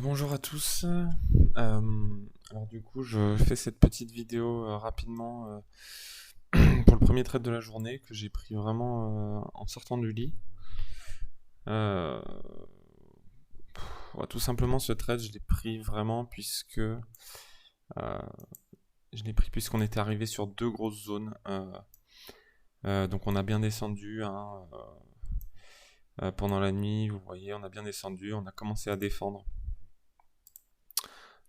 Bonjour à tous. Alors du coup, je fais cette petite vidéo rapidement pour le premier trade de la journée que j'ai pris vraiment en sortant du lit. Euh, ouais, tout simplement, ce trade, je l'ai pris vraiment je l'ai pris puisqu'on était arrivé sur deux grosses zones. Donc on a bien descendu hein, pendant la nuit. Vous voyez, on a bien descendu. On a commencé à défendre.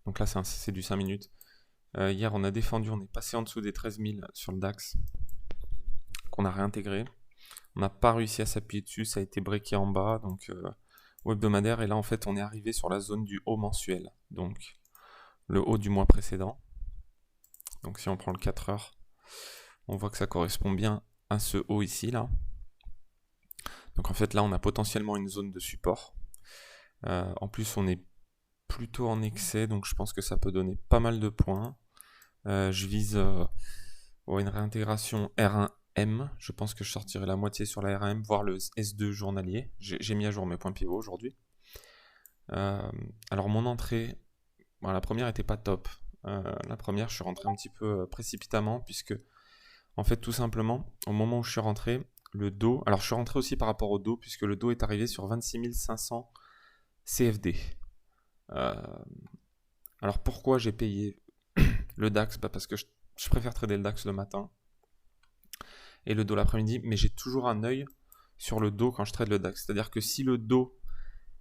Donc là, c'est du 5 minutes. Hier, on a défendu, on est passé en dessous des 13 000 sur le DAX, qu'on a réintégré. On n'a pas réussi à s'appuyer dessus, ça a été breaké en bas, donc au hebdomadaire. Et là, en fait, on est arrivé sur la zone du haut mensuel, donc le haut du mois précédent. Donc si on prend le 4 heures, on voit que ça correspond bien à ce haut ici, là. Donc en fait, là, on a potentiellement une zone de support. En plus, on est plutôt en excès, donc je pense que ça peut donner pas mal de points. Je vise une réintégration R1M. Je pense que je sortirai la moitié sur la R1M, voire le S2 journalier. J'ai mis à jour mes points pivots aujourd'hui. Alors mon entrée, la première était pas top. La première, je suis rentré un petit peu précipitamment, puisque en fait tout simplement, au moment où je suis rentré, le dos. Alors je suis rentré aussi par rapport au dos, puisque le dos est arrivé sur 26 500 CFD. Alors pourquoi j'ai payé le DAX? Parce que je préfère trader le DAX le matin et le dos l'après-midi, mais j'ai toujours un œil sur le dos quand je trade le DAX. C'est-à-dire que si le dos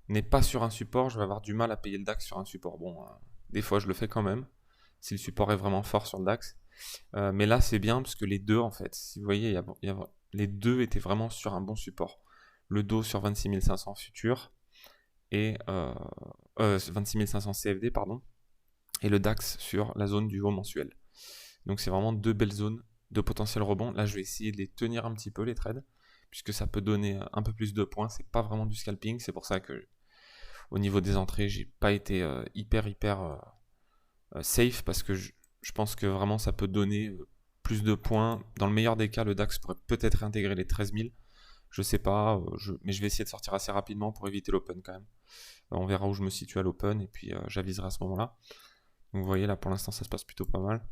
n'est pas sur un support, je vais avoir du mal à payer le DAX sur un support. Bon, des fois je le fais quand même, si le support est vraiment fort sur le DAX. Mais là c'est bien parce que les deux en fait, si vous voyez, les deux étaient vraiment sur un bon support. Le dos sur 26 500 futurs et 26 500 CFD, pardon, et le DAX sur la zone du haut mensuel. Donc c'est vraiment deux belles zones de potentiel rebond. Là je vais essayer de les tenir un petit peu les trades, puisque ça peut donner un peu plus de points. C'est pas vraiment du scalping, c'est pour ça que au niveau des entrées j'ai pas été hyper safe, parce que je pense que vraiment ça peut donner plus de points. Dans le meilleur des cas, le DAX pourrait peut-être réintégrer les 13 000. Je sais pas, mais je vais essayer de sortir assez rapidement pour éviter l'open quand même. On verra où je me situe à l'open et puis j'aviserai à ce moment-là. Donc vous voyez là pour l'instant ça se passe plutôt pas mal.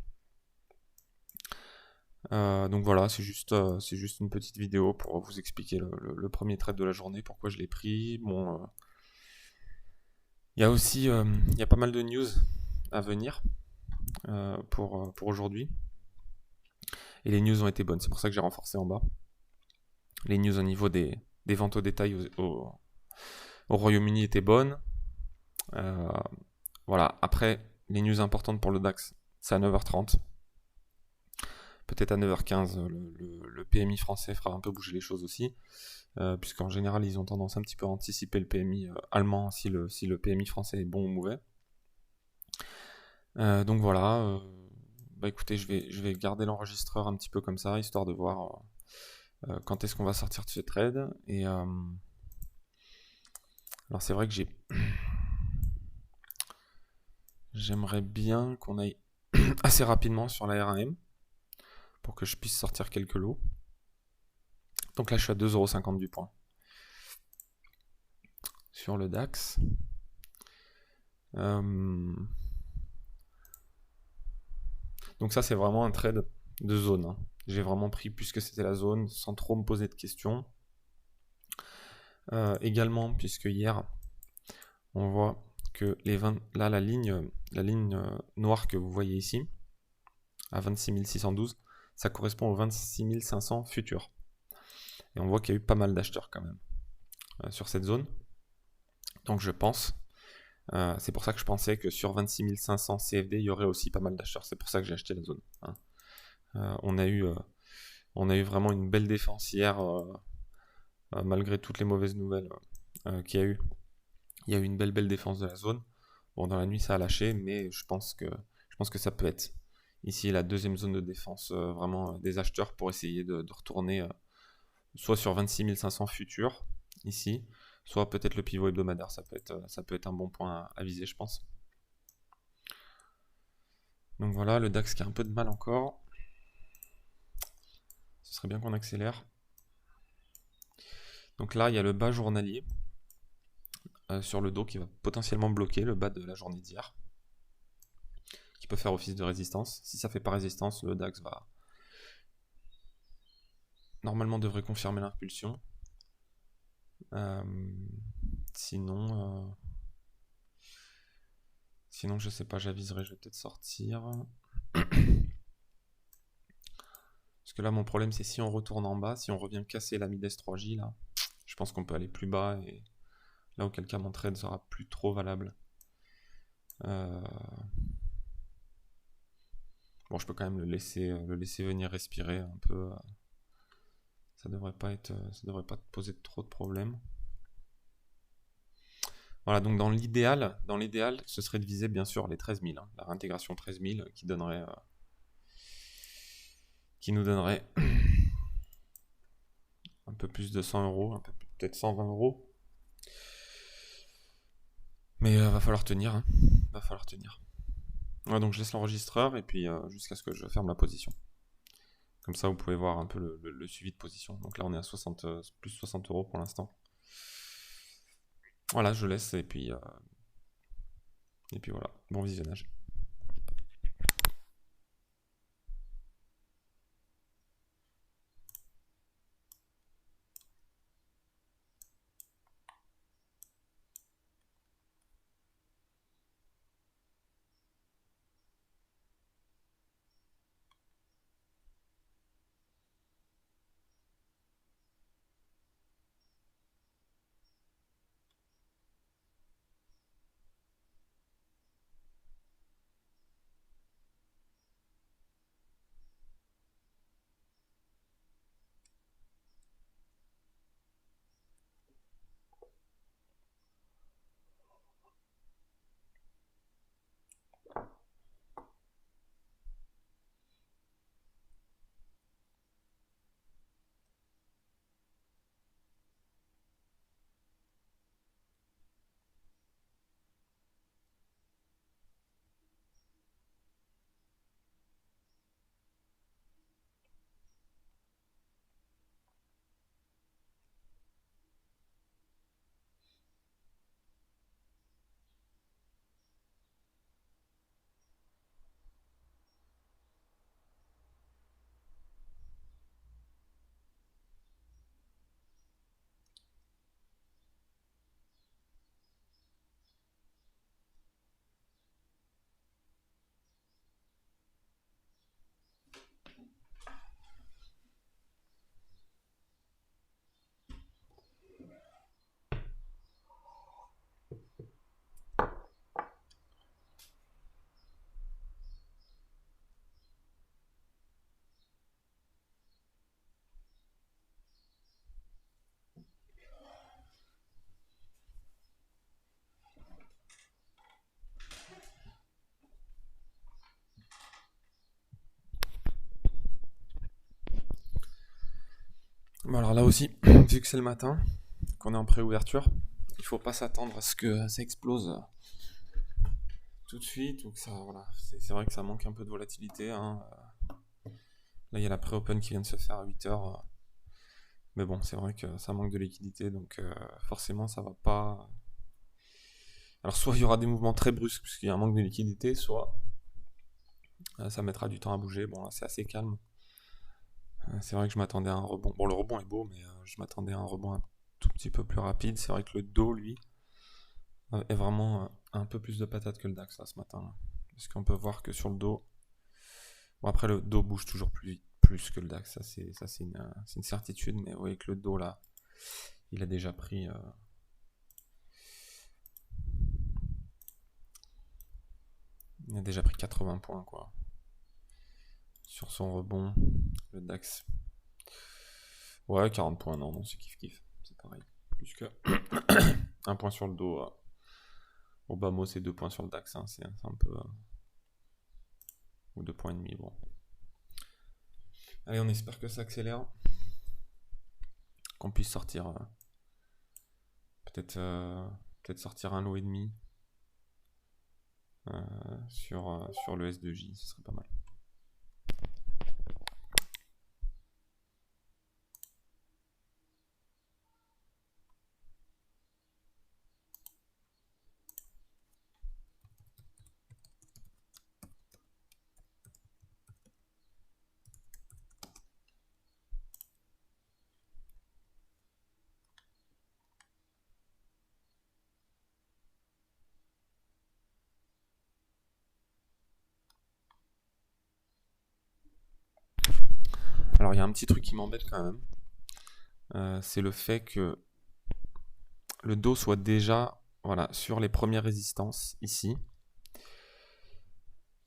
Donc voilà, c'est juste une petite vidéo pour vous expliquer le premier trade de la journée, pourquoi je l'ai pris. Bon, il y a aussi il y a pas mal de news à venir pour aujourd'hui. Et les news ont été bonnes, c'est pour ça que j'ai renforcé en bas. Les news au niveau des ventes au détail au Royaume-Uni étaient bonnes. Voilà, après, les news importantes pour le DAX, c'est à 9h30. Peut-être à 9h15, le PMI français fera un peu bouger les choses aussi, puisqu'en général, ils ont tendance un petit peu à anticiper le PMI allemand si le PMI français est bon ou mauvais. Donc voilà, écoutez, je vais garder l'enregistreur un petit peu comme ça, histoire de voir quand est-ce qu'on va sortir de ce trade. Et alors c'est vrai que j'aimerais bien qu'on aille assez rapidement sur la R1M pour que je puisse sortir quelques lots. Donc là, je suis à 2,50€ du point sur le DAX. Donc ça, c'est vraiment un trade de zone. Hein. J'ai vraiment pris puisque c'était la zone sans trop me poser de questions. Également, puisque hier, on voit que là, la ligne noire que vous voyez ici, à 26 612, ça correspond aux 26 500 futurs. Et on voit qu'il y a eu pas mal d'acheteurs quand même sur cette zone. Donc je pense, c'est pour ça que je pensais que sur 26 500 CFD, il y aurait aussi pas mal d'acheteurs. C'est pour ça que j'ai acheté la zone. Hein. On a eu vraiment une belle défense hier, malgré toutes les mauvaises nouvelles qu'il y a eu. Il y a eu une belle défense de la zone. Bon, dans la nuit, ça a lâché, mais je pense que ça peut être ici la deuxième zone de défense vraiment des acheteurs pour essayer de retourner soit sur 26 500 futurs ici, soit peut-être le pivot hebdomadaire. Ça peut être un bon point à viser, je pense. Donc voilà, le DAX qui a un peu de mal encore. Ce serait bien qu'on accélère. Donc là, il y a le bas journalier. sur le dos qui va potentiellement bloquer le bas de la journée d'hier, qui peut faire office de résistance. Si ça fait pas résistance, le DAX va normalement devrait confirmer l'impulsion. Sinon, je sais pas, j'aviserai, je vais peut-être sortir. Parce que là, mon problème, c'est si on retourne en bas, si on revient casser la Mides 3J, là, je pense qu'on peut aller plus bas, et là, auquel cas, mon trade sera plus trop valable. Bon, je peux quand même le laisser venir respirer un peu. Ça devrait pas poser trop de problèmes. Voilà, donc dans l'idéal, ce serait de viser bien sûr les 13 000, la réintégration 13 000 qui nous donnerait un peu plus de 100 euros, peut-être 120 euros. Mais va falloir tenir, hein. Va falloir tenir. Ouais, donc je laisse l'enregistreur et puis jusqu'à ce que je ferme la position. Comme ça, vous pouvez voir un peu le suivi de position. Donc là, on est à plus 60 euros pour l'instant. Voilà, je laisse et puis voilà. Bon visionnage. Bon, alors là aussi, vu que c'est le matin, qu'on est en pré-ouverture, il faut pas s'attendre à ce que ça explose tout de suite. Donc ça, voilà, c'est vrai que ça manque un peu de volatilité, hein. Là, il y a la pré-open qui vient de se faire à 8h. Mais bon, c'est vrai que ça manque de liquidité, donc forcément, ça va pas... Alors, soit il y aura des mouvements très brusques, puisqu'il y a un manque de liquidité, soit ça mettra du temps à bouger. Bon, là, c'est assez calme. C'est vrai que je m'attendais à un rebond. Bon, le rebond est beau, mais je m'attendais à un rebond un tout petit peu plus rapide. C'est vrai que le dos, lui, est vraiment un peu plus de patate que le DAX, là, ce matin. Parce qu'on peut voir que sur le dos... Bon, après, le dos bouge toujours plus que le DAX. Ça, c'est une certitude. Mais vous voyez que le dos, là, il a déjà pris... Il a déjà pris 80 points, quoi. Sur son rebond, le DAX. Ouais, 40 points, non, c'est kiff-kiff. C'est pareil. Plus que 1 point sur le dos. Au bas mot, c'est 2 points sur le DAX. Hein. C'est un peu... ou 2 points et demi, bon. Allez, on espère que ça accélère. Qu'on puisse sortir... peut-être sortir un lot et demi. Sur le S2J, ce serait pas mal. Alors il y a un petit truc qui m'embête quand même, c'est le fait que le dos soit déjà voilà, sur les premières résistances ici.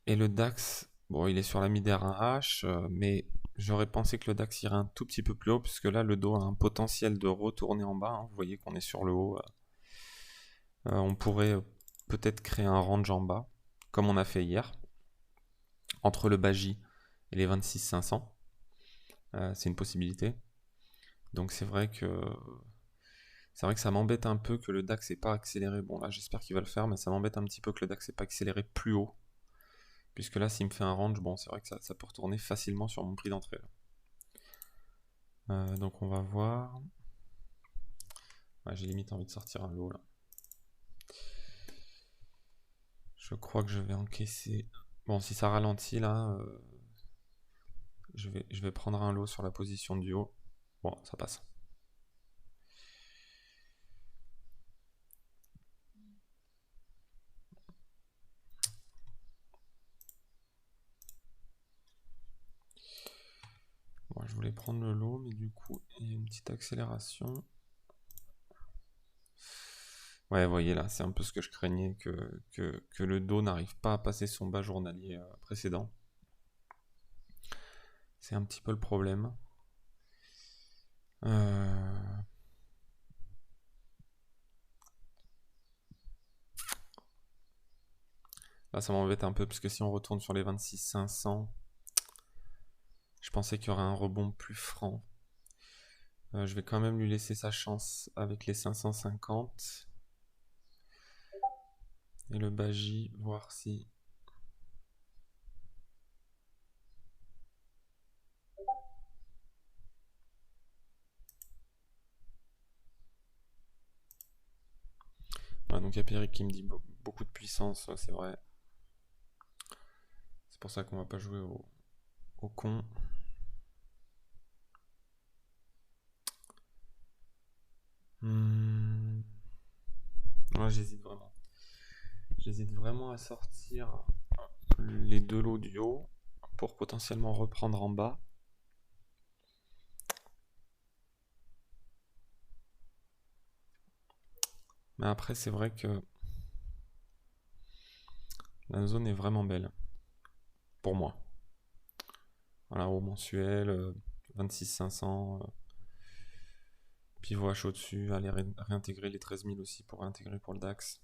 Et le DAX, bon il est sur la mid-R1H, mais j'aurais pensé que le DAX irait un tout petit peu plus haut, puisque là le dos a un potentiel de retourner en bas, hein. Vous voyez qu'on est sur le haut. On pourrait peut-être créer un range en bas, comme on a fait hier, entre le bas J et les 26 500. C'est une possibilité. Donc c'est vrai que ça m'embête un peu que le DAX n'ait pas accéléré. Bon là j'espère qu'il va le faire, mais ça m'embête un petit peu que le DAX n'ait pas accéléré plus haut. Puisque là s'il me fait un range, bon c'est vrai que ça peut retourner facilement sur mon prix d'entrée. Donc on va voir. Ouais, j'ai limite envie de sortir un lot là. Je crois que je vais encaisser. Bon si ça ralentit là, je vais prendre un lot sur la position du haut. Bon ça passe. Bon, je voulais prendre le lot, mais du coup, il y a une petite accélération. Ouais, vous voyez là, c'est un peu ce que je craignais, que le dos n'arrive pas à passer son bas journalier précédent. C'est un petit peu le problème. Là, ça m'embête un peu, parce que si on retourne sur les 26 500, je pensais qu'il y aurait un rebond plus franc. Je vais quand même lui laisser sa chance avec les 550. Et le bas J, voir si... Ouais, donc il y a Pierrick qui me dit beaucoup de puissance, ouais, c'est vrai. C'est pour ça qu'on va pas jouer au con. Ouais, j'hésite vraiment. J'hésite vraiment à sortir les deux lots du haut pour potentiellement reprendre en bas. Mais après, c'est vrai que la zone est vraiment belle. Pour moi. Voilà, haut mensuel, 26 500. Pivot H au-dessus. Aller réintégrer les 13 000 aussi pour réintégrer pour le DAX.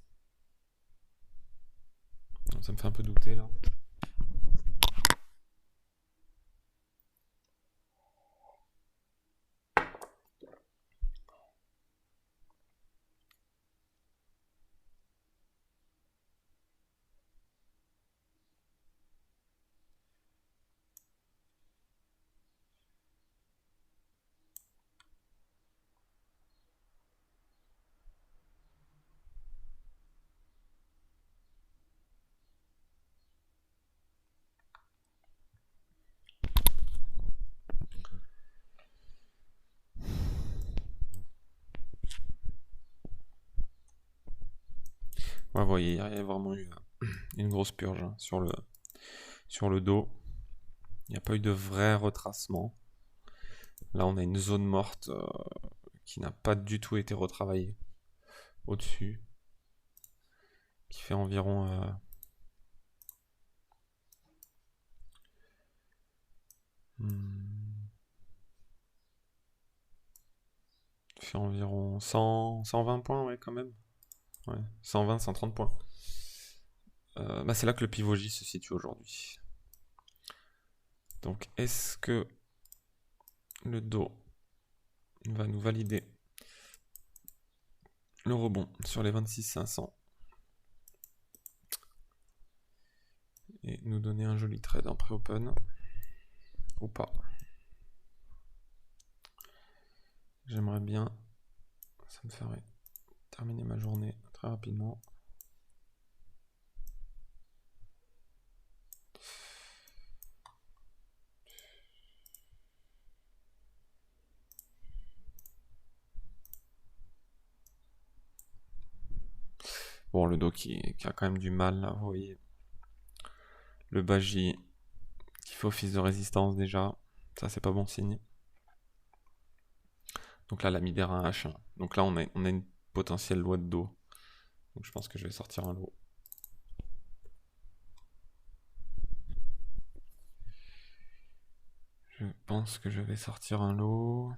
Donc, ça me fait un peu douter là. Ouais, vous voyez, il y a vraiment eu une grosse purge hein, sur le dos. Il n'y a pas eu de vrai retracement. Là, on a une zone morte qui n'a pas du tout été retravaillée au-dessus, qui fait environ fait environ 100, 120 points, ouais, quand même. Ouais, 120, 130 points. Bah, c'est là que le pivot J se situe aujourd'hui. Donc, est-ce que le dos va nous valider le rebond sur les 26 500 et nous donner un joli trade en pré-open ou pas? J'aimerais bien, ça me ferait terminer ma journée très rapidement. Bon, le dos qui a quand même du mal, là, vous voyez. Le bas J qui fait office de résistance déjà. Ça, c'est pas bon signe. Donc là, la midère a un H1. Donc là, on a une potentielle loi de dos. Donc je pense que je vais sortir un lot. Je pense que je vais sortir un lot.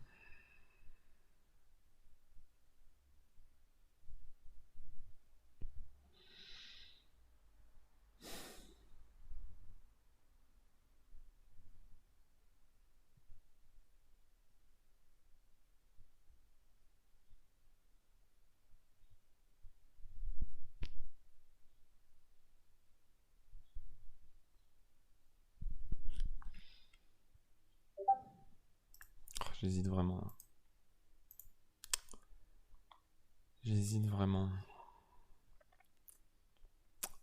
Oh, j'hésite vraiment. J'hésite vraiment.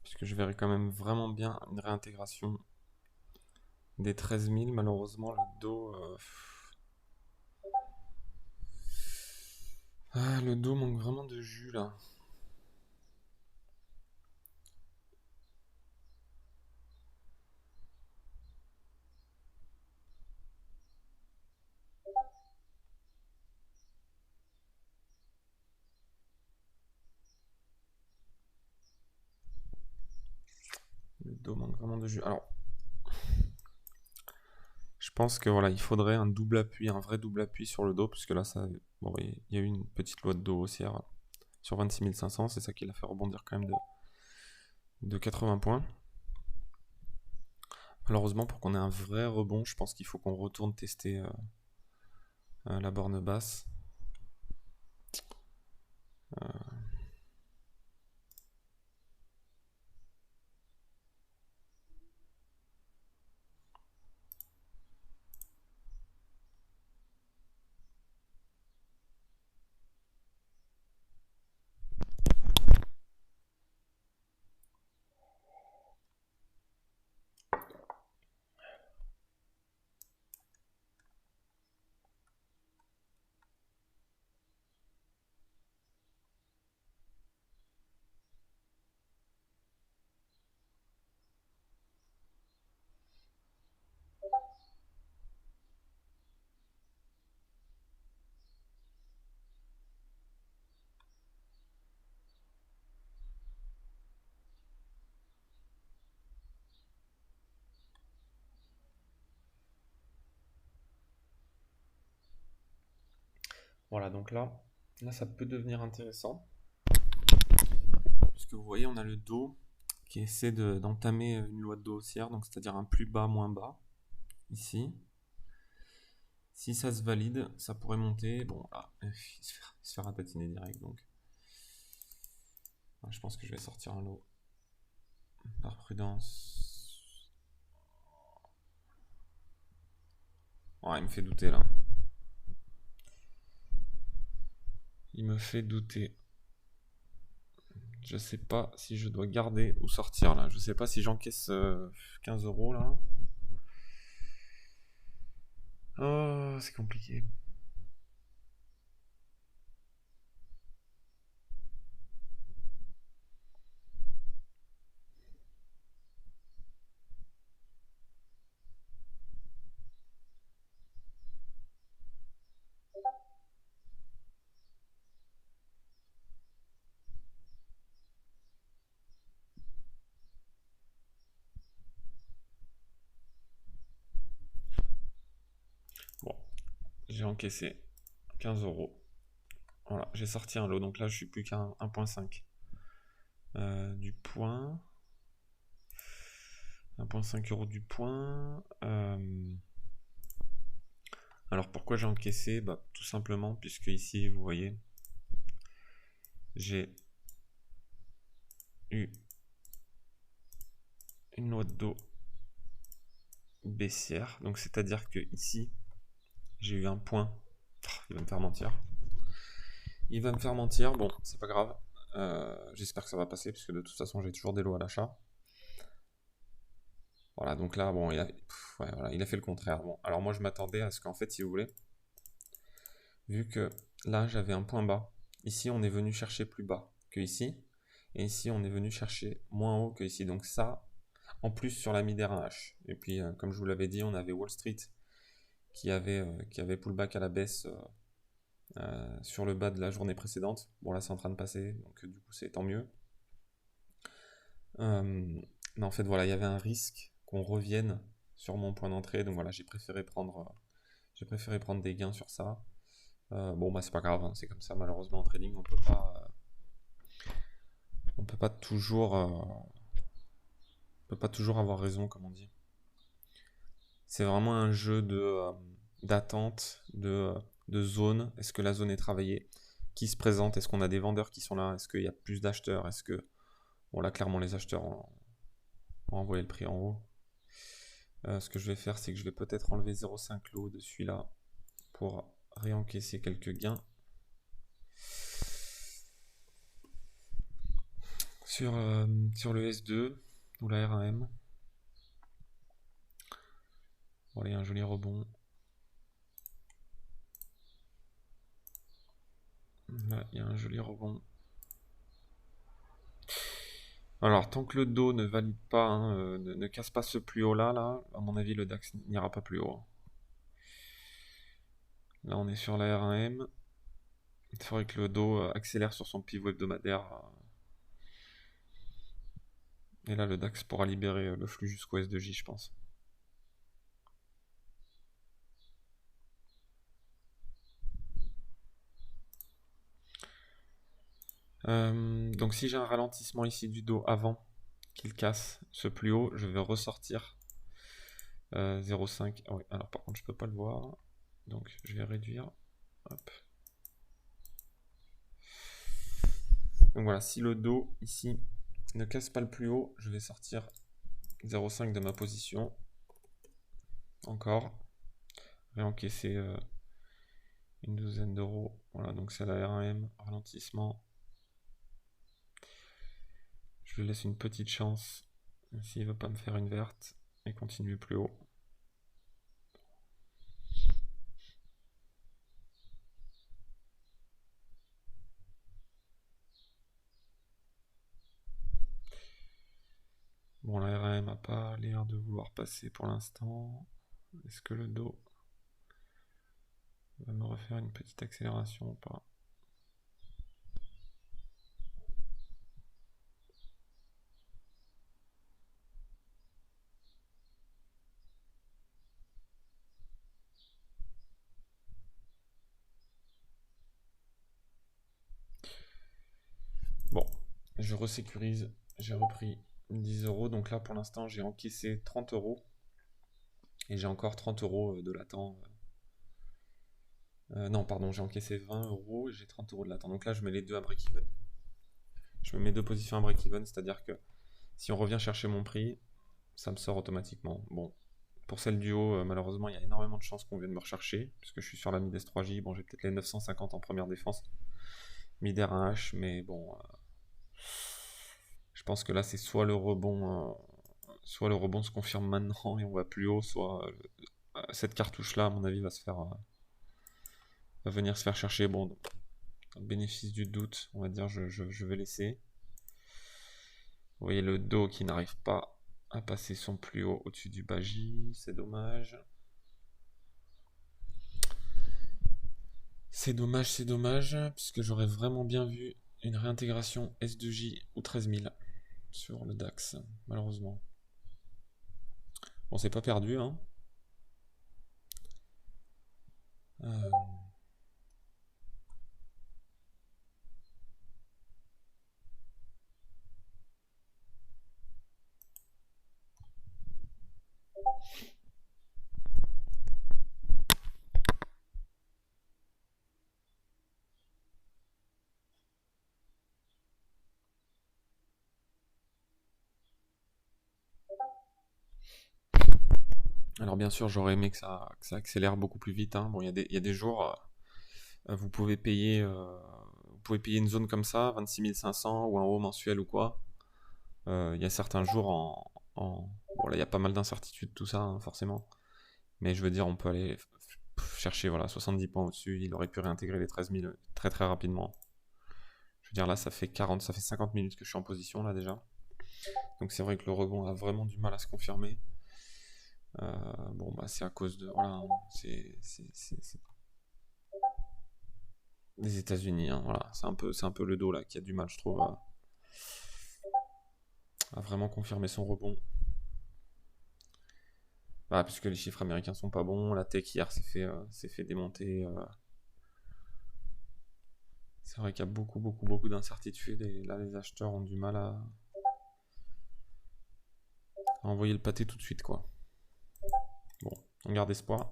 Puisque je verrais quand même vraiment bien une réintégration des 13 000. Malheureusement, le dos... Ah, le dos manque vraiment de jus là. Le dos manque vraiment de jus. Alors, je pense que voilà, il faudrait un double appui, un vrai double appui sur le dos, puisque là, ça, bon, il y a eu une petite loi de dos haussière sur 26 500, c'est ça qui l'a fait rebondir quand même de 80 points. Malheureusement, pour qu'on ait un vrai rebond, je pense qu'il faut qu'on retourne tester la borne basse. Voilà, donc là, ça peut devenir intéressant. Puisque vous voyez, on a le dos qui essaie d'entamer une loi de dos haussière, donc c'est-à-dire un plus bas, moins bas, ici. Si ça se valide, ça pourrait monter. Bon, là, il se fait ratatiner direct, donc. Je pense que je vais sortir un lot. Par prudence. Oh, il me fait douter là. Il me fait douter. Je sais pas si je dois garder ou sortir là. Je sais pas si j'encaisse 15 € là. Oh, c'est compliqué. Bon, j'ai encaissé 15 €. Voilà, j'ai sorti un lot, donc là je suis plus qu'à 1,5 du point. 1,5 € du point. Alors pourquoi j'ai encaissé? Bah, tout simplement puisque ici, vous voyez, j'ai eu une loi de dos baissière. Donc c'est-à-dire que ici, j'ai eu un point. Il va me faire mentir. Il va me faire mentir. Bon, c'est pas grave. J'espère que ça va passer, puisque de toute façon, j'ai toujours des lots à l'achat. Voilà, donc là, bon, il a fait le contraire. Bon, alors moi, je m'attendais à ce qu'en fait, si vous voulez, vu que là, j'avais un point bas, ici, on est venu chercher plus bas que ici, et ici, on est venu chercher moins haut que ici. Donc ça, en plus sur la mid R1H. Et puis, comme je vous l'avais dit, on avait Wall Street qui avait pullback à la baisse sur le bas de la journée précédente. Bon, là c'est en train de passer, donc du coup c'est tant mieux. Mais en fait voilà, il y avait un risque qu'on revienne sur mon point d'entrée, donc voilà, j'ai préféré prendre des gains sur ça. Bon bah c'est pas grave, hein, c'est comme ça, malheureusement en trading on peut pas toujours avoir raison, comme on dit. C'est vraiment un jeu d'attente, de zone. Est-ce que la zone est travaillée? Qui se présente? Est-ce qu'on a des vendeurs qui sont là? Est-ce qu'il y a plus d'acheteurs? Est-ce que... Bon là clairement les acheteurs ont envoyé le prix en haut. Ce que je vais faire, c'est que je vais peut-être enlever 0,5 lot de celui-là pour réencaisser quelques gains. Sur le S2 ou la R1M. Voilà, il y a un joli rebond. Là, il y a un joli rebond. Alors, tant que le dos ne valide pas, hein, ne casse pas ce plus haut là, à mon avis, le DAX n'ira pas plus haut. Là, on est sur la R1M. Il faudrait que le dos accélère sur son pivot hebdomadaire. Et là, le DAX pourra libérer le flux jusqu'au S2J, je pense. Donc si j'ai un ralentissement ici du dos avant qu'il casse ce plus haut, je vais ressortir 0,5. Ah oui, alors par contre je peux pas le voir, donc je vais réduire. Hop. Donc voilà, si le dos ici ne casse pas le plus haut, je vais sortir 0,5 de ma position. Encore. Réencaisser une douzaine d'euros. Voilà, donc c'est la R1M, ralentissement. Je lui laisse une petite chance s'il ne veut pas me faire une verte et continuer plus haut. Bon, la R1M n'a pas l'air de vouloir passer pour l'instant. Est-ce que le dos va me refaire une petite accélération ou pas? Bon, je resécurise, j'ai repris 10 euros, donc là pour l'instant j'ai encaissé 30 euros et j'ai encore 30 euros de latent. Non, pardon, j'ai encaissé 20 euros et j'ai 30 euros de latent. Donc là je mets les deux à break-even. Je me mets deux positions à break-even, c'est-à-dire que si on revient chercher mon prix, ça me sort automatiquement. Bon, pour celle du haut, malheureusement, il y a énormément de chances qu'on vienne me rechercher, puisque je suis sur la mid S3J. Bon, j'ai peut-être les 950 en première défense, mid R1H, mais bon, je pense que là, c'est soit le rebond se confirme maintenant et on va plus haut, soit cette cartouche-là, à mon avis, va venir se faire chercher. Bon, donc, bénéfice du doute, on va dire, je vais laisser. Vous voyez le dos qui n'arrive pas à passer son plus haut au-dessus du bas J, c'est dommage. C'est dommage, puisque j'aurais vraiment bien vu une réintégration S2J ou 13000 sur le DAX, malheureusement. Bon, c'est pas perdu, hein. Alors bien sûr, j'aurais aimé que ça accélère beaucoup plus vite, hein. Bon, il y a des jours, vous pouvez payer une zone comme ça, 26 500 ou un haut mensuel ou quoi. Il y a certains jours bon là il y a pas mal d'incertitudes tout ça, hein, forcément. Mais je veux dire, on peut aller chercher voilà, 70 points au-dessus, il aurait pu réintégrer les 13 000 très très rapidement. Je veux dire là ça fait 50 minutes que je suis en position là déjà. Donc c'est vrai que le rebond a vraiment du mal à se confirmer. Bon, bah, c'est à cause de. Voilà, hein, c'est des États-Unis, hein, voilà. C'est un peu le dos là qui a du mal, je trouve, à vraiment confirmer son rebond. Bah, puisque les chiffres américains sont pas bons, la tech hier s'est fait démonter. C'est vrai qu'il y a beaucoup d'incertitudes et là les acheteurs ont du mal à envoyer le pâté tout de suite, quoi. Bon, on garde espoir.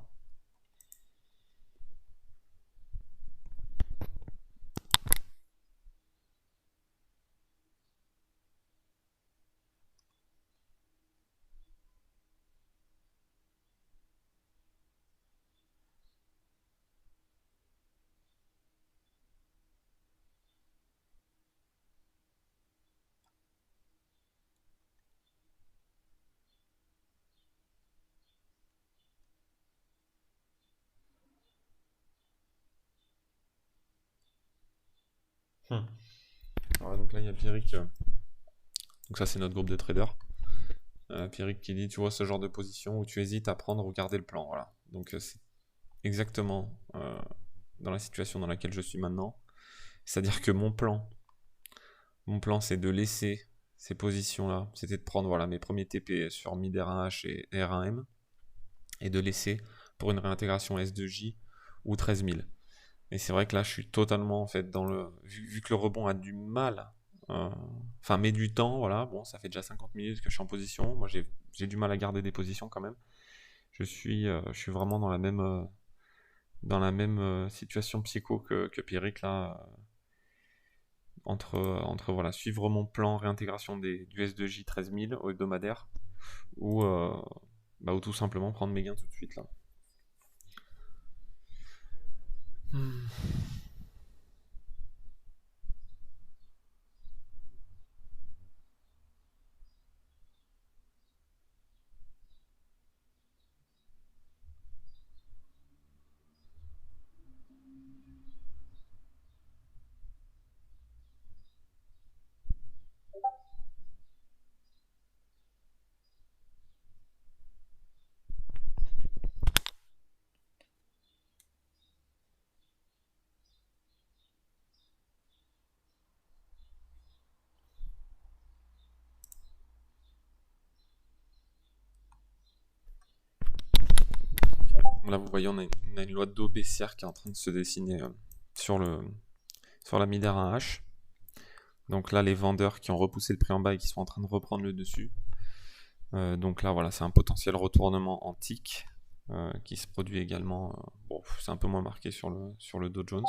Hmm. Alors, donc là il y a Pierrick. Donc ça c'est notre groupe de traders. Pierrick qui dit, tu vois ce genre de position où tu hésites à prendre ou garder le plan. Voilà. Donc c'est exactement dans la situation dans laquelle je suis maintenant. C'est-à-dire que mon plan c'est de laisser ces positions-là. C'était de prendre voilà, mes premiers TP sur mid R1H et R1M et de laisser pour une réintégration S2J ou 13 000. Et c'est vrai que là, je suis totalement en fait dans le. Vu que le rebond a du mal, enfin, met du temps, voilà. Bon, ça fait déjà 50 minutes que je suis en position. Moi, j'ai du mal à garder des positions quand même. Je suis vraiment dans la même situation psycho que Pierrick là. Entre voilà, suivre mon plan réintégration du S2J 13 000 au hebdomadaire ou tout simplement prendre mes gains tout de suite là. Hmm. Là, vous voyez, on a une loi d'eau baissière qui est en train de se dessiner sur, sur la mid R1H. Donc là, les vendeurs qui ont repoussé le prix en bas et qui sont en train de reprendre le dessus. Donc là, voilà, c'est un potentiel retournement antique qui se produit également. Bon, c'est un peu moins marqué sur le Dow Jones.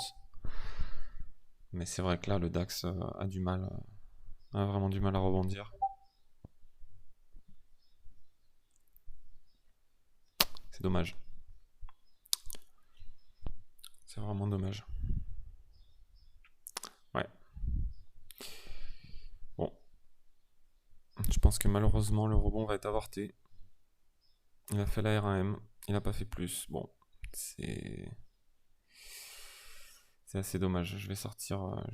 Mais c'est vrai que là, le DAX a du mal, a vraiment du mal à rebondir. C'est dommage. C'est vraiment dommage. Ouais. Bon, je pense que malheureusement, le rebond va être avorté. Il a fait la R1M, il n'a pas fait plus. Bon, c'est c'est assez dommage. Je vais sortir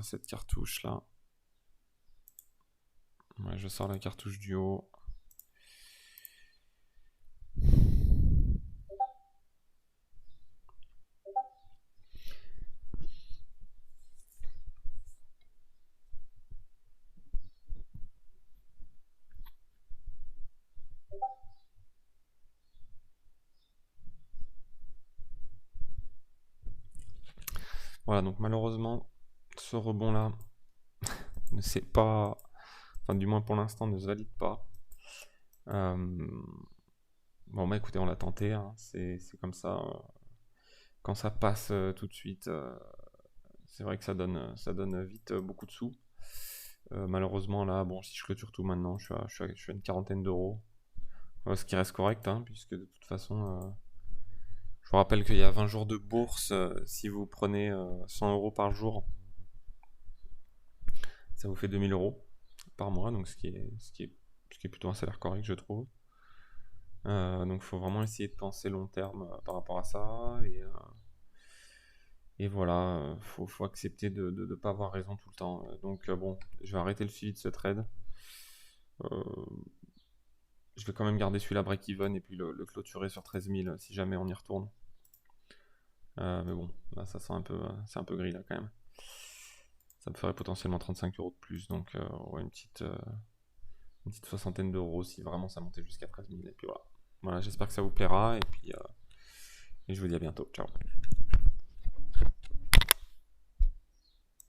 cette cartouche là. Ouais, je sors la cartouche du haut. Voilà, donc malheureusement, ce rebond là ne s'est pas. Enfin, du moins pour l'instant, ne se valide pas. Euh, Bon, bah écoutez, on l'a tenté, hein. C'est comme ça. Quand ça passe tout de suite, c'est vrai que ça donne vite beaucoup de sous. Malheureusement, là, bon, si je clôture tout maintenant, je suis à une quarantaine d'euros. Ce qui reste correct, hein, puisque de toute façon, je vous rappelle qu'il y a 20 jours de bourse. Si vous prenez 100 euros par jour, ça vous fait 2000 euros par mois, donc ce qui est plutôt un salaire correct, je trouve. Donc il faut vraiment essayer de penser long terme par rapport à ça. Et voilà, faut accepter de ne pas avoir raison tout le temps. Donc bon, je vais arrêter le suivi de ce trade. Euh, je vais quand même garder celui-là break-even et puis le clôturer sur 13 000 si jamais on y retourne. Mais bon, là ça sent un peu, c'est un peu gris là quand même. Ça me ferait potentiellement 35 € de plus, donc ouais, une petite soixantaine d'euros si vraiment ça montait jusqu'à 13 000. Et puis voilà. Voilà, j'espère que ça vous plaira et puis et je vous dis à bientôt. Ciao.